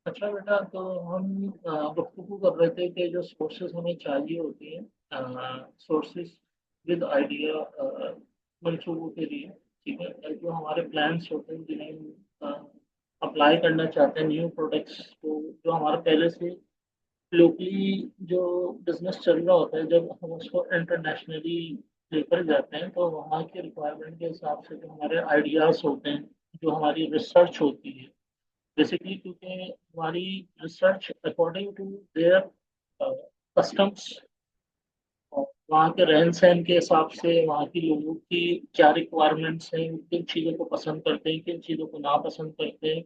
अच्छा बेटा, तो हम गुफ्तगू कर रहे थे कि जो सोर्सेज हमें चाहिए होती हैं, सोर्सेज विद आइडिया मंसूबों के लिए। ठीक है, जो हमारे प्लान्स होते हैं जिन्हें हम अप्लाई करना चाहते हैं, न्यू प्रोडक्ट्स को, जो हमारा पहले से लोकली जो बिजनेस चल रहा होता है, जब हम उसको इंटरनेशनली लेकर जाते हैं तो वहाँ के रिक्वायरमेंट के हिसाब से जो हमारे आइडियाज़ होते हैं, जो हमारी रिसर्च होती है बेसिकली, क्योंकि हमारी research according to their customs और वहाँ के रहन सहन के हिसाब से, वहाँ की लोगों की क्या रिक्वायरमेंट्स हैं, किन चीज़ों को पसंद करते हैं, किन चीज़ों को नापसंद करते हैं,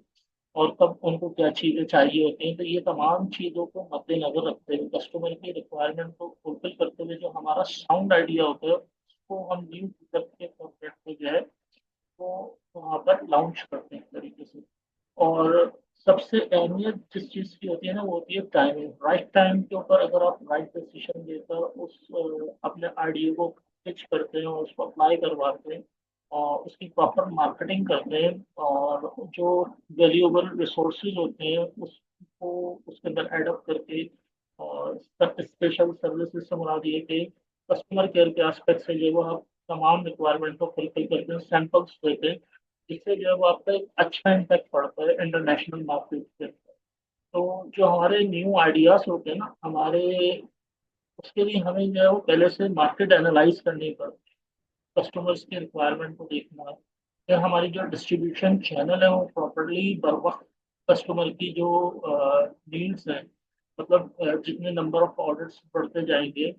और कब उनको क्या चीज़ें चाहिए होती हैं, तो ये तमाम चीज़ों को मद्देनजर रखते हुए, कस्टमर की रिक्वायरमेंट को फुलफिल करते हुए, जो हमारा साउंड आइडिया होता है उसको हम न्यू प्रोडक्ट के कॉन्टेक्ट पे जो है वो वहाँ पर लॉन्च करते हैं एक तरीके से। और सबसे अहमियत जिस चीज़ की होती है ना, वो होती है टाइमिंग। राइट टाइम के ऊपर अगर आप राइट डिसीजन लेकर उस अपने आइडिया को पिच करते हैं और उसको अप्लाई करवाते हैं और उसकी प्रॉपर मार्केटिंग करते हैं, और जो वैल्यूएबल रिसोर्सेज होते हैं उसको उसके अंदर एडअप करके, और स्पेशल सर्विसेज से मुराद ये कि कस्टमर केयर के एस्पेक्ट से जो वो आप तमाम रिक्वायरमेंट को फुलफिल करते हैं, सैंपल्स देते हैं, जिससे जो है वो आपका एक अच्छा इम्पैक्ट पड़ता है इंटरनेशनल मार्केट पे। तो जो हमारे न्यू आइडियाज होते हैं ना हमारे, उसके लिए हमें जो है वो पहले से मार्केट एनालाइज करनी पड़ती है, कस्टमर्स की रिक्वायरमेंट को देखना है, फिर हमारी जो डिस्ट्रीब्यूशन चैनल है वो प्रॉपरली बर वक्त कस्टमर की जो नीड्स हैं, मतलब जितने नंबर ऑफ ऑर्डर्स बढ़ते जाएंगे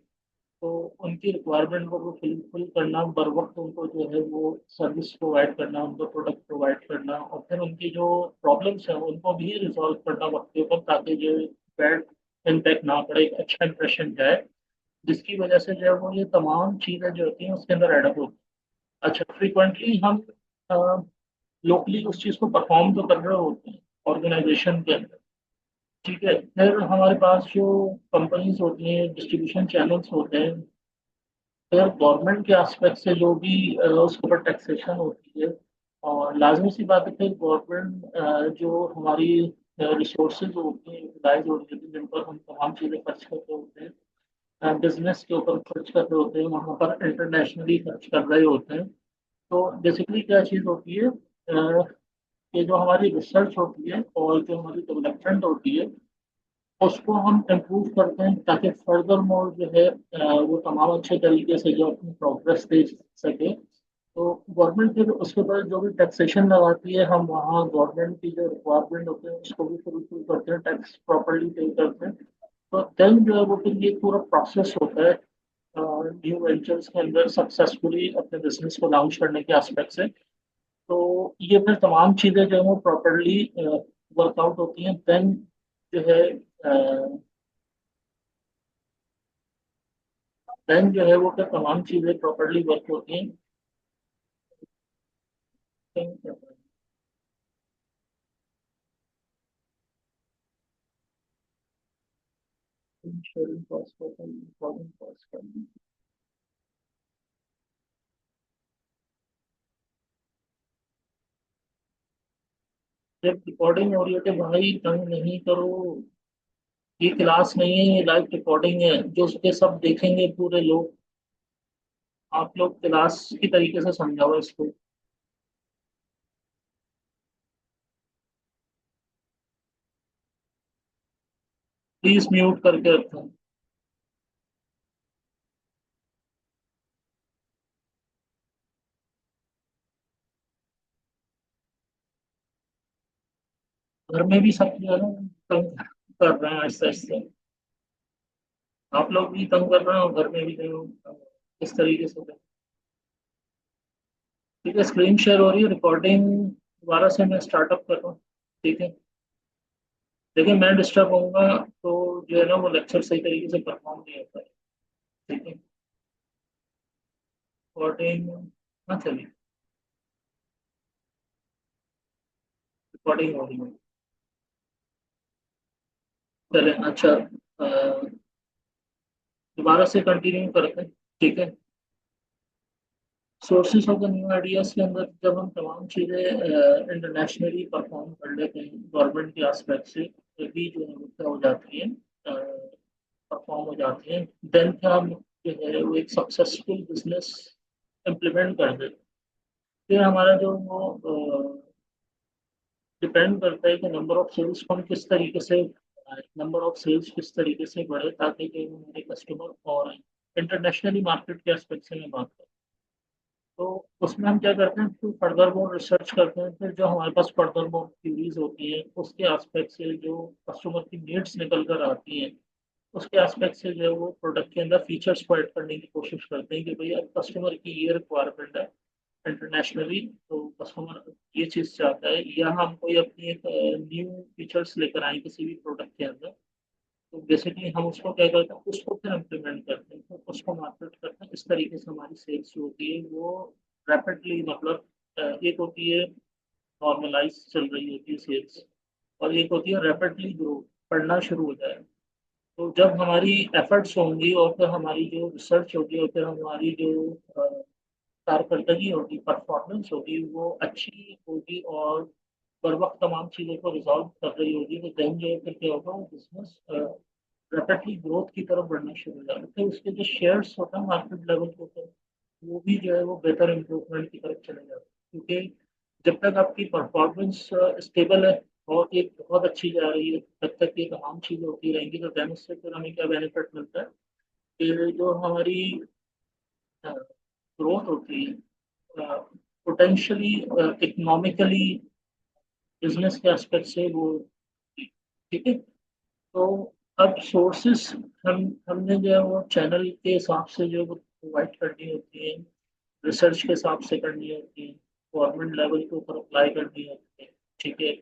तो उनकी रिक्वायरमेंट को फुलफिल करना, बर वक्त उनको जो है वो सर्विस प्रोवाइड करना, उनको प्रोडक्ट प्रोवाइड करना, और फिर उनकी जो प्रॉब्लम्स हैं उनको भी रिजॉल्व करना वक्त के ऊपर, ताकि जो बैड इम्पैक्ट ना पड़े, एक अच्छा इंप्रेशन जाए, जिसकी वजह से जो है वो ये तमाम चीज़ें जो होती हैं उसके अंदर एडअप होती हैं। अच्छा, फ्रिक्वेंटली हम लोकली उस चीज़ को परफॉर्म तो कर रहे होते हैं ऑर्गेनाइजेशन के अंदर। ठीक है, फिर हमारे पास जो कंपनीज होती हैं, डिस्ट्रीब्यूशन चैनल्स होते हैं, फिर गवर्नमेंट के एस्पेक्ट से जो भी उसके ऊपर टैक्सेशन होती है, और लाजमी सी बात है फिर गवर्नमेंट जो हमारी रिसोर्सेज होती हैं, यूटिलाइज होती है, जिन पर हम तमाम चीज़ें खर्च करते होते हैं, बिजनेस के ऊपर खर्च कर रहे होते हैं, वहाँ पर इंटरनेशनली खर्च कर रहे होते हैं। तो बेसिकली क्या चीज़ होती है, कि जो हमारी रिसर्च होती है और जो हमारी डेवलपमेंट होती है उसको हम इम्प्रूव करते हैं, ताकि फर्दर मोर जो है वो तमाम अच्छे तरीके से जो अपनी प्रोग्रेस दे सके। तो गवर्नमेंट फिर उसके ऊपर जो भी टैक्सेशन लगाती है, हम वहाँ गवर्नमेंट की जो रिक्वायरमेंट होती है उसको भी फुलफिल करते हैं, टैक्स प्रॉपरली पे करते हैं। तो देन जो है वो फिर ये पूरा प्रोसेस होता है न्यू वेंचर्स के अंदर सक्सेसफुली अपने बिजनेस को लॉन्च करने के एस्पेक्ट से। तो ये फिर तमाम चीज़ें जो है वो प्रॉपरली वर्कआउट होती हैं, देन जो है देन जो है वो फिर तमाम चीज़ें प्रॉपरली वर्क होती हैं। इंश्योरेंस कॉस्ट का इम्पोर्टेंट कॉस्ट करना। जब रिकॉर्डिंग हो रही है तो भाई तंग नहीं करो, ये क्लास नहीं है, ये लाइव रिकॉर्डिंग है जो उसके सब देखेंगे पूरे लोग। आप लोग क्लास की तरीके से समझाओ इसको। प्लीज म्यूट करके रखें। घर में भी सब जो है ना तंग कर रहे हैं ऐसे ऐसे। आप लोग भी तंग कर रहे हैं और घर में भी जो इस तरीके से। ठीक है, स्क्रीन शेयर हो रही है, रिकॉर्डिंग दोबारा से मैं स्टार्टअप कर रहा हूँ। ठीक है, लेकिन मैं डिस्टर्ब होऊंगा तो जो है ना वो लेक्चर सही तरीके से परफॉर्म नहीं होता है। ठीक है, रिकॉर्डिंग, हाँ चलिए, रिकॉर्डिंग हो रही है। चले अच्छा, दोबारा से कंटिन्यू करते हैं। ठीक है, sources of the new ideas के अंदर जब हम तमाम चीज़ें इंटरनेशनली परफॉर्म कर लेते हैं गवर्नमेंट के आस्पेक्ट से, तो भी जो है वो क्या हो जाती है, परफॉर्म हो जाती है, देन क्या हम जो है वो एक सक्सेसफुल बिजनेस इम्प्लीमेंट कर देते हैं। फिर हमारा जो वो डिपेंड करता है कि नंबर ऑफ सेल्स को हम किस तरीके से, नंबर ऑफ सेल्स किस तरीके से बढ़े, ताकि जो हमारे कस्टमर और इंटरनेशनली मार्केट के एस्पेक्ट से मैं बात करूँ, तो उसमें हम क्या करते हैं, फिर फर्दर मोर रिसर्च करते हैं, फिर जो हमारे पास फर्दर मोर क्यूरीज होती हैं उसके एस्पेक्ट से जो कस्टमर की नीड्स निकल कर आती हैं, उसके एस्पेक्ट से जो है वो प्रोडक्ट के अंदर फीचर्स को ऐड करने की कोशिश करते हैं कि भाई अब कस्टमर की ये रिक्वायरमेंट है इंटरनेशनली, तो कस्टमर ये चीज़ चाहता है, या हम कोई अपनी एक न्यू फीचर्स लेकर आए किसी भी प्रोडक्ट के अंदर, तो बेसिकली हम उसको क्या करते हैं, उसको फिर इम्प्लीमेंट करते हैं, तो उसको मार्केट करते हैं। इस तरीके से हमारी सेल्स जो होती है वो रैपिडली, मतलब एक होती है नॉर्मलाइज चल रही होती है सेल्स, और एक होती है रैपिडली ग्रो, बढ़ना शुरू हो जाए। तो जब हमारी एफर्ट्स होंगी और फिर हमारी जो रिसर्च होगी और फिर हमारी जो कारकर्दगी होगी, परफॉर्मेंस होगी, वो अच्छी होगी और बर वक्त तमाम चीज़ों को रिजॉल्व कर रही होगी, तो देन जो है फिर क्या होगा, वो बिजनेस रैपिडली ग्रोथ की तरफ बढ़ना शुरू हो जाएगा। फिर उसके जो शेयर्स होते हैं मार्केट लेवल के ऊपर, वो भी जो है वो बेहतर इम्प्रूवमेंट की तरफ चले जाते हैं, क्योंकि जब तक आपकी परफॉर्मेंस स्टेबल है और एक बहुत अच्छी जा रही है, तब तक ये तमाम चीज़ें होती रहेंगी, तो देन उससे फिर हमें क्या बेनिफिट मिलता है कि जो हमारी ग्रोथ होती है पोटेंशियली, इकोनॉमिकली, बिजनेस के एस्पेक्ट से वो, ठीक है। तो अब सोर्सेस हमने जो है वो चैनल के हिसाब से जो है वो प्रोवाइड करनी होती है, रिसर्च के हिसाब से करनी होती है, गवर्नमेंट लेवल के ऊपर अप्लाई करनी होती है, ठीक है।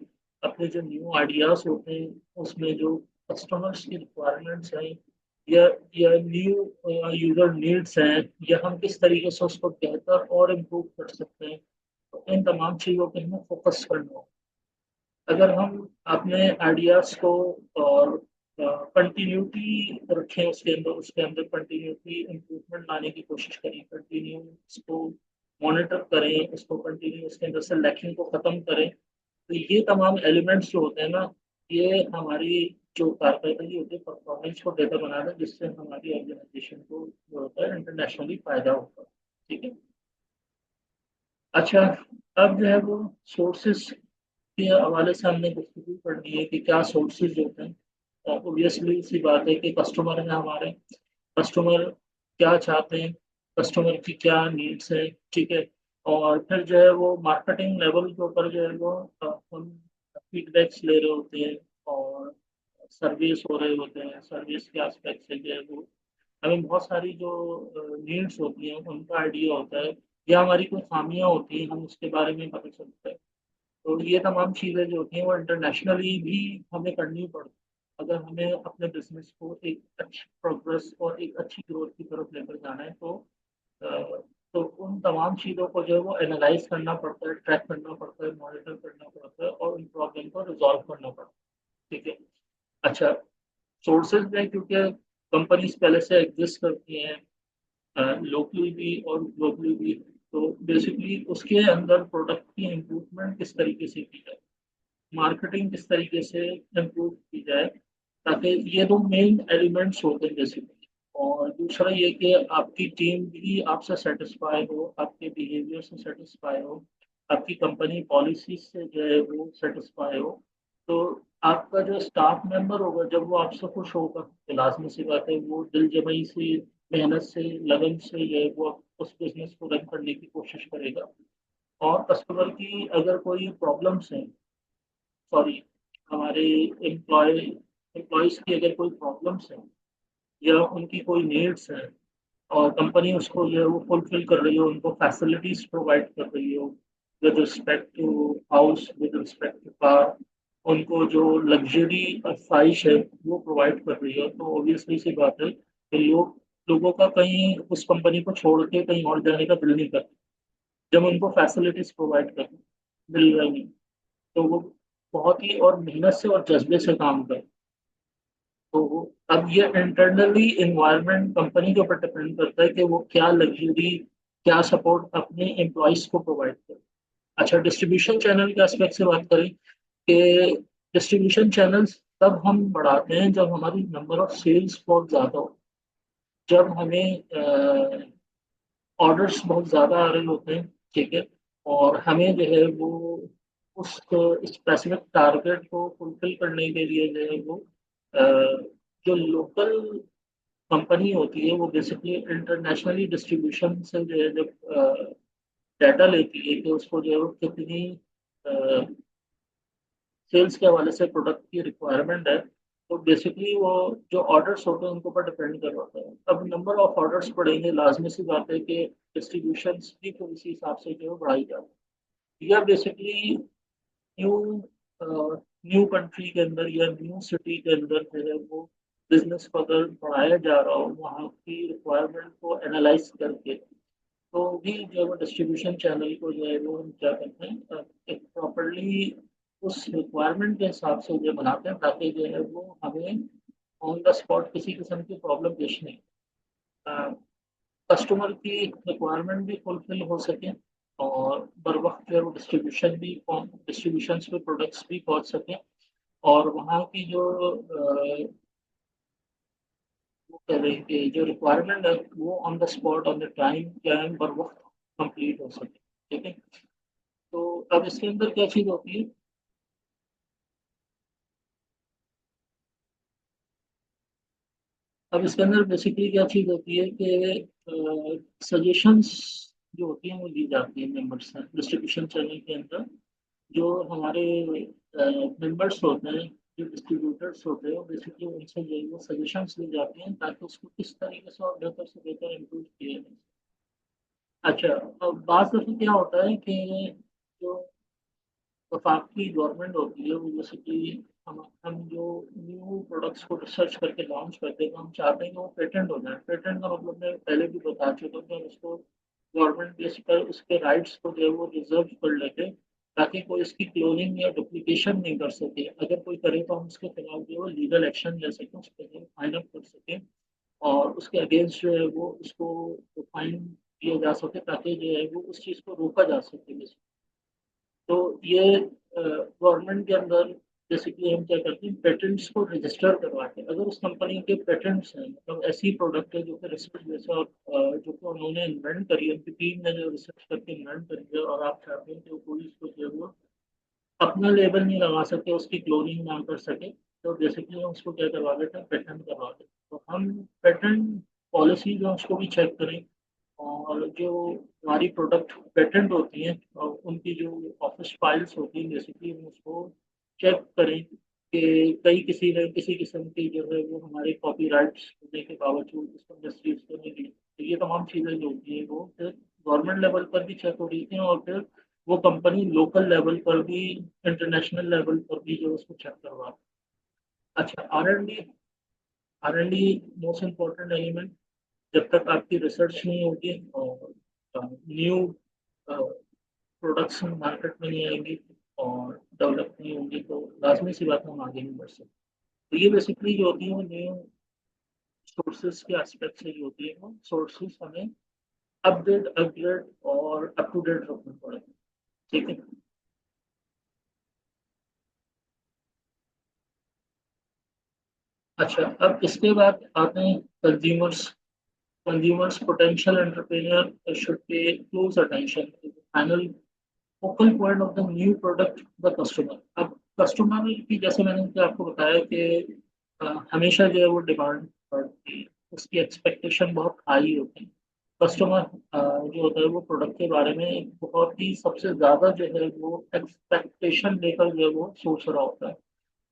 अपने जो न्यू आइडियाज होते हैं उसमें जो कस्टमर्स की रिक्वायरमेंट्स हैं, या न्यू यूजर नीड्स हैं, या हम किस तरीके से उसको बेहतर और इम्प्रूव कर सकते हैं, तो इन तमाम चीज़ों पे हमें फोकस करना होगा। अगर हम अपने आइडियाज को और कंटिन्यूटी रखें उसके अंदर कंटिन्यूटी इम्प्रूवमेंट लाने की कोशिश करें, कंटिन्यू इसको मॉनिटर करें, उसको कंटिन्यू उसके अंदर से लैकिंग को ख़त्म करें, तो ये तमाम एलिमेंट्स जो होते हैं ना, ये हमारी जो कारकर्दगी होती है, परफॉर्मेंस को बेहतर बनाना है, जिससे हमारी ऑर्गेनाइजेशन को जो होता है इंटरनेशनली फायदा होता है, ठीक है। अच्छा, अब जो है वो सोर्सेस के हवाले से हमने गुफ्तगू करनी है कि क्या सोर्सेज होते हैं। ऑब्वियसली सी बात है कि कस्टमर है हमारे, कस्टमर क्या चाहते हैं, कस्टमर की क्या नीड्स है, ठीक है। और फिर जो है वो मार्केटिंग लेवल के ऊपर जो है वो हम फीडबैक्स ले रहे होते हैं, और सर्विस हो रहे होते हैं, सर्विस के एस्पेक्ट से जो है वो हमें बहुत सारी जो नीड्स होती हैं उनका आइडिया होता है, या हमारी कोई खामियां होती हैं हम उसके बारे में पता चलता है। तो ये तमाम चीज़ें जो होती हैं वो इंटरनेशनली भी हमें करनी पड़ती है। अगर हमें अपने बिजनेस को एक अच्छी प्रोग्रेस और एक अच्छी ग्रोथ की तरफ लेकर जाना है, तो उन तमाम चीज़ों को जो है वो एनालाइज करना पड़ता है, ट्रैक करना पड़ता है, मॉनिटर करना पड़ता है, और उन प्रॉब्लम को रिजॉल्व करना पड़ता है, ठीक है। अच्छा, सोर्सेज में क्योंकि कंपनीज पहले से एग्जिस्ट करती हैं लोकली भी और ग्लोबली भी, तो बेसिकली उसके अंदर प्रोडक्ट की इम्प्रूवमेंट किस तरीके से की जाए, मार्केटिंग किस तरीके से इम्प्रूव की जाए, ताकि ये दो मेन एलिमेंट्स होते हैं बेसिकली। और दूसरा ये कि आपकी टीम भी आपसे सेटिस्फाई हो, आपके बिहेवियर से सेटिस्फाई हो, आपकी कंपनी पॉलिसी से जो है वो सेटिस्फाई हो, तो आपका जो स्टाफ मेंबर होगा जब वो आपसे खुश होगा, तो लाजमी सी बात है वो दिल जमाई से, मेहनत से, लगन से जो है वो उस बिजनेस को रन करने की कोशिश करेगा। और कस्टमर की अगर कोई प्रॉब्लम्स हैं, सॉरी, हमारे एम्प्लॉयज की अगर कोई प्रॉब्लम्स हैं या उनकी कोई नीड्स हैं, और कंपनी उसको जो है वो फुलफिल कर रही हो, उनको फैसिलिटीज प्रोवाइड कर रही हो, with respect to house, with respect to car, उनको जो लग्जरी ख्वाहिश है वो प्रोवाइड कर रही हो, तो ऑब्वियसली सी बात है कि लोगों का कहीं उस कंपनी को छोड़ के कहीं और जाने का दिल नहीं करता, जब उनको फैसिलिटीज प्रोवाइड कर मिल रही, तो वो बहुत ही और मेहनत से और जज्बे से काम करें। तो अब ये इंटरनली इन्वायरमेंट कंपनी के ऊपर डिपेंड करता है कि वो क्या लग्जरी क्या सपोर्ट अपने एम्प्लॉयज को प्रोवाइड करें। अच्छा, डिस्ट्रीब्यूशन चैनल के एस्पेक्ट से बात करें कि डिस्ट्रीब्यूशन चैनल्स तब हम बढ़ाते हैं जब हमारी नंबर ऑफ सेल्स बहुत ज़्यादा हो, जब हमें ऑर्डर्स बहुत ज़्यादा आ रहे होते हैं, ठीक है, और हमें जो है वो उस स्पेसिफिक टारगेट को फुलफिल करने के लिए जो है वो अ, जो लोकल कंपनी होती है वो बेसिकली इंटरनेशनली डिस्ट्रीब्यूशन से जो है जब डाटा लेती है कि उसको जो है वो कितनी सेल्स के हवाले से प्रोडक्ट की रिक्वायरमेंट है, तो बेसिकली वो जो ऑर्डर्स होते हैं उनके ऊपर डिपेंड कर होता है। अब नंबर ऑफ ऑर्डर्स बढ़ेंगे, लाजमी सी बात है कि डिस्ट्रीब्यूशन भी तो इसी हिसाब से जो है बढ़ाई जाती है। या बेसिकली न्यू न्यू कंट्री के अंदर या न्यू सिटी के अंदर जो है वो बिजनेस को अगर बढ़ाया जा रहा हो, वहाँ की रिक्वायरमेंट को एनालाइज करके, तो भी जो है वो डिस्ट्रीब्यूशन चैनल को जो है वो हम क्या करते हैं, एक प्रॉपरली उस रिक्वायरमेंट के हिसाब से जो बनाते हैं, ताकि जो है वो हमें ऑन द स्पॉट किसी किस्म की प्रॉब्लम पेश नहीं, कस्टमर की रिक्वायरमेंट भी फुलफिल हो सके, और बर वक्त जो है वो डिस्ट्रीब्यूशन पे प्रोडक्ट्स भी पहुंच सकें, और वहाँ की जो वो कह रहे हैं कि जो रिक्वायरमेंट है वो on the spot on the time क्या है बर वक्त कंप्लीट हो सके, ठीक है। तो अब इसके अंदर क्या चीज़ होती है, अब इसके अंदर बेसिकली क्या चीज़ होती है कि सजेशंस जो होती हैं वो दी जाती है मेंबर्स से डिस्ट्रीब्यूशन चैनल के अंदर। जो हमारे मेंबर्स होते हैं, जो डिस्ट्रीब्यूटर्स होते हैं, बेसिकली उनसे जो है वो सजेशंस ली जाती हैं ताकि उसको किस तरीके से और बेहतर से बेहतर इम्प्रूव किया जाए। अच्छा, अब बात दफा क्या होता है कि जो वफाकी गवर्नमेंट होती है वो जैसे कि हम जो न्यू प्रोडक्ट्स को रिसर्च करके लॉन्च करते हैं, तो हम चाहते हैं कि वो पेटेंट हो जाए। पेटेंट का मतलब मैं पहले भी बता चुका हूँ कि हम उसको गवर्नमेंट बेस पर उसके राइट्स को जो है वो रिजर्व कर लेते हैं, ताकि कोई इसकी क्लोनिंग या डुप्लीकेशन नहीं कर सके। अगर कोई करे तो हम उसके खिलाफ जो है वो लीगल एक्शन ले सकें, उस पर फाइन अप कर सकें, और उसके अगेंस्ट जो है वो उसको फाइन दिया जा सके, ताकि जो है वो उस चीज़ को रोका जा सके। तो ये गवर्नमेंट के अंदर बेसिकली हम क्या करते हैं, पेटेंट्स को रजिस्टर करवाते हैं। अगर उस कंपनी के पेटेंट्स हैं, मतलब ऐसी प्रोडक्ट है जो कि रिसर्च जैसा जो कि उन्होंने इन्वेंट करी है, उनकी टीम ने जो रिसर्च करके इन्वेंट करी है, और आप चाहते हैं कि वो कोई इसको जो है वो अपना लेबल नहीं लगा सके, उसकी क्लोनिंग ना कर सके, तो बेसिकली हम उसको क्या करवा देते हैं, पेटेंट करवा देते हैं। तो हम पेटेंट पॉलिसीज हैं उसको भी चेक करें, और जो हमारी प्रोडक्ट पेटेंट होती हैं और उनकी जो ऑफिस फाइल्स होती हैं, बेसिकली हम उसको चेक करें कि कहीं किसी ने किसी किस्म की जो है वो हमारे कॉपीराइट्स होने के बावजूद उसको मिसयूज तो नहीं की। तो ये तमाम चीज़ें जो होती हैं वो फिर गवर्नमेंट लेवल पर भी चेक हो रही थी, और फिर वो कंपनी लोकल लेवल पर भी, इंटरनेशनल लेवल पर भी जो है उसको चेक करवा। अच्छा, R and D most important element. जब तक आपकी रिसर्च नहीं होगी और न्यू प्रोडक्ट्स मार्केट में नहीं आएंगी और डेवलप नहीं होंगी, तो लाजमी सी बात है हम आगे नहीं बढ़ सकते। तो ये बेसिकली जो होती है वो न्यू सोर्सेज के एस्पेक्ट से जो होती है वो सोर्सेज हमें अपडेट अपग्रेड और अप टू डेट रखना पड़ेगा, ठीक है। अच्छा, अब इसके बाद आते हैं consumers. Consumers potential entrepreneur should pay close attention, final focal point of the new product the customer. अब कस्टमर की जैसे मैंने आपको बताया कि हमेशा जो है वो डिमांड बढ़ती है, उसकी एक्सपेक्टेशन बहुत हाई होती है। कस्टमर जो होता है वो प्रोडक्ट के बारे में एक बहुत ही सबसे ज़्यादा जो है वो एक्सपेक्टेशन लेकर जो है वो सोच रहा होता है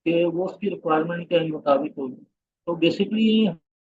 कि वो उसकी रिक्वायरमेंट के मुताबिक होगी। तो बेसिकली